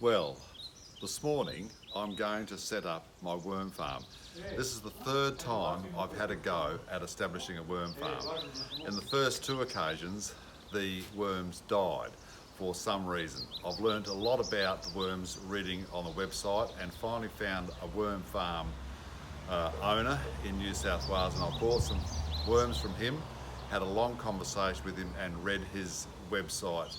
Well, this morning I'm going to set up my worm farm. This is the third time I've had a go at establishing a worm farm. In the first two occasions, the worms died for some reason. I've learned a lot about the worms reading on the website and finally found a worm farm owner in New South Wales, and I bought some worms from him, had a long conversation with him and read his website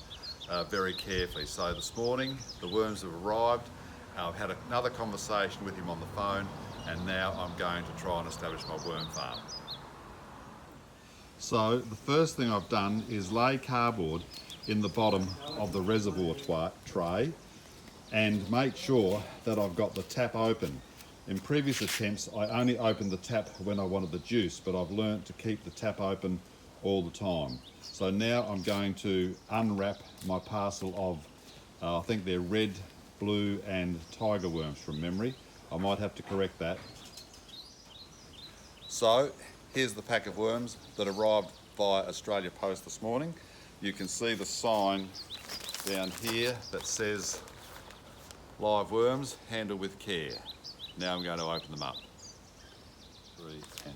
very carefully. So this morning the worms have arrived. I've had another conversation with him on the phone, and now I'm going to try and establish my worm farm. So the first thing I've done is lay cardboard in the bottom of the reservoir tray and make sure that I've got the tap open. In previous attempts I only opened the tap when I wanted the juice, but I've learnt to keep the tap open all the time. So now I'm going to unwrap my parcel of, I think they're red, blue and tiger worms from memory. I might have to correct that. So here's the pack of worms that arrived via Australia Post this morning. You can see the sign down here that says live worms, handle with care. Now I'm going to open them up. 3 and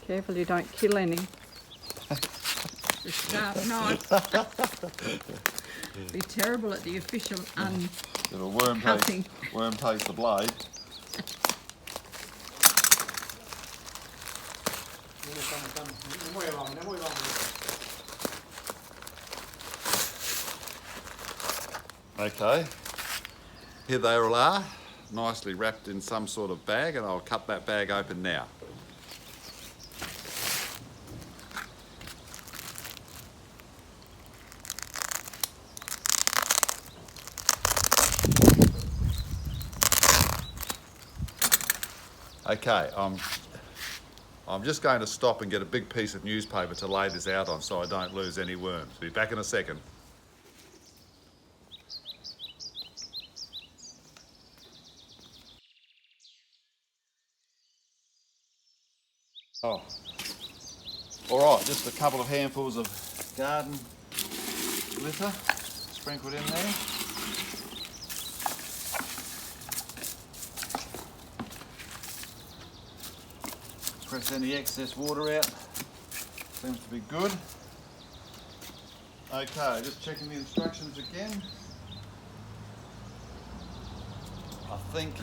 Careful you don't kill any. The sharp knife. Be terrible at the official if a worm cutting. takes the blade. Okay, here they all are, nicely wrapped in some sort of bag, and I'll cut that bag open now. Okay, I'm just going to stop and get a big piece of newspaper to lay this out on so I don't lose any worms. Be back in a second. Oh, all right, just a couple of handfuls of garden litter sprinkled in there. Press any excess water out. Seems to be good. Okay, just checking the instructions again. I think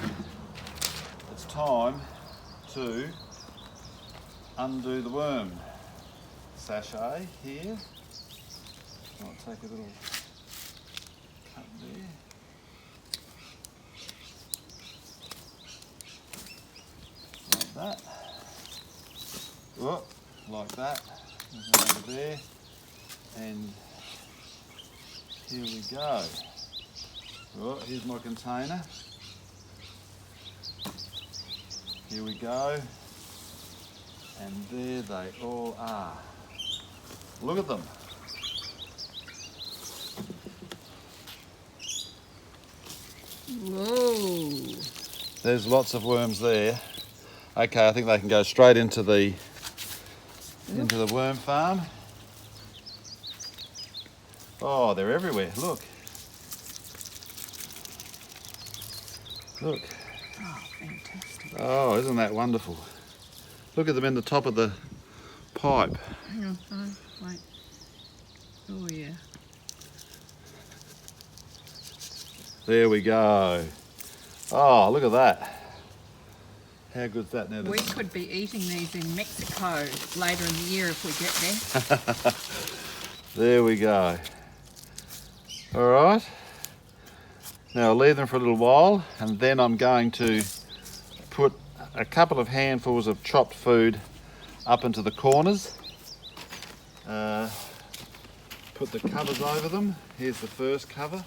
it's time to undo the worm sachet here. Might take a little cut there. Like that. Oh, like that. There's over there. And here we go. Oh, here's my container. Here we go. And there they all are. Look at them. Whoa. There's lots of worms there. Okay, I think they can go straight into the worm farm. Oh, they're everywhere. Look. Look. Oh, fantastic. Oh, isn't that wonderful? Look at them in the top of the pipe. Hang on, wait. Oh, yeah. There we go. Oh, look at that. How good's that now? We could be eating these in Mexico later in the year if we get there. There we go. All right. Now I'll leave them for a little while, and then I'm going to put a couple of handfuls of chopped food up into the corners. Put the covers over them. Here's the first cover.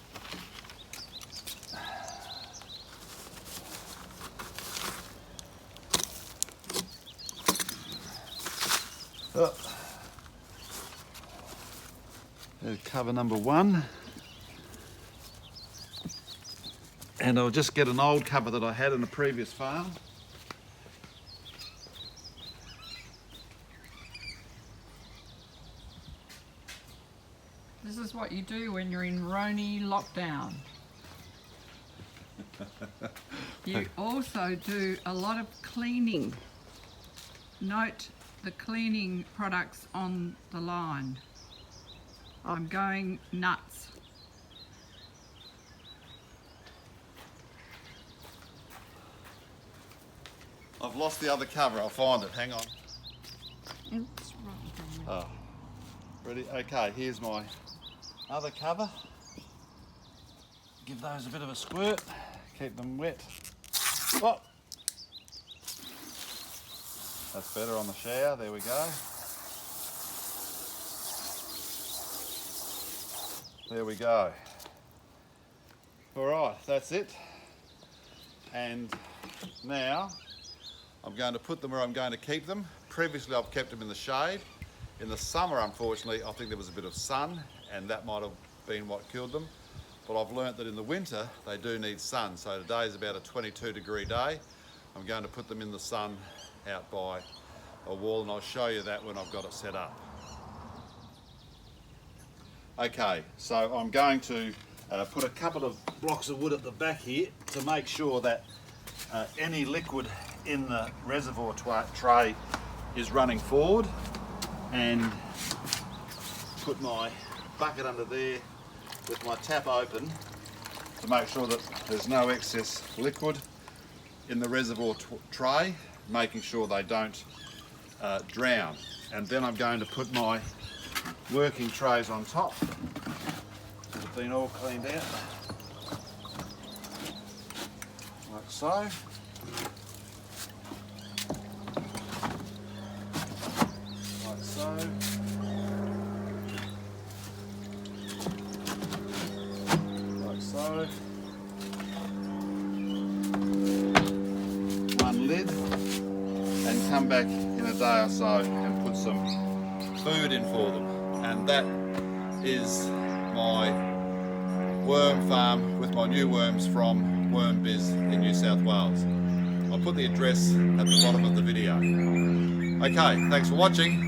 Oh. There's cover number 1. And I'll just get an old cover that I had in a previous farm. This is what you do when you're in Roni lockdown. You also do a lot of cleaning. Note the cleaning products on the line. I'm going nuts. I've lost the other cover, I'll find it, hang on. It's right from there. Oh, ready? Okay, here's my other cover. Give those a bit of a squirt, keep them wet. Oh. That's better on the shower, there we go. There we go. All right, that's it. And now I'm going to put them where I'm going to keep them. Previously I've kept them in the shade. In the summer, unfortunately, I think there was a bit of sun and that might have been what killed them. But I've learnt that in the winter, they do need sun. So today is about a 22-degree day. I'm going to put them in the sun out by a wall and I'll show you that when I've got it set up. Okay, so I'm going to put a couple of blocks of wood at the back here to make sure that any liquid in the reservoir tray is running forward, and put my bucket under there with my tap open to make sure that there's no excess liquid in the reservoir tray, making sure they don't drown. And then I'm going to put my working trays on top. They've been all cleaned out, like so. Like so. Like so. One lid, and come back in a day or so and put some food in for them. And that is my worm farm with my new worms from WormBiz in New South Wales. I'll put the address at the bottom of the video. Okay, thanks for watching.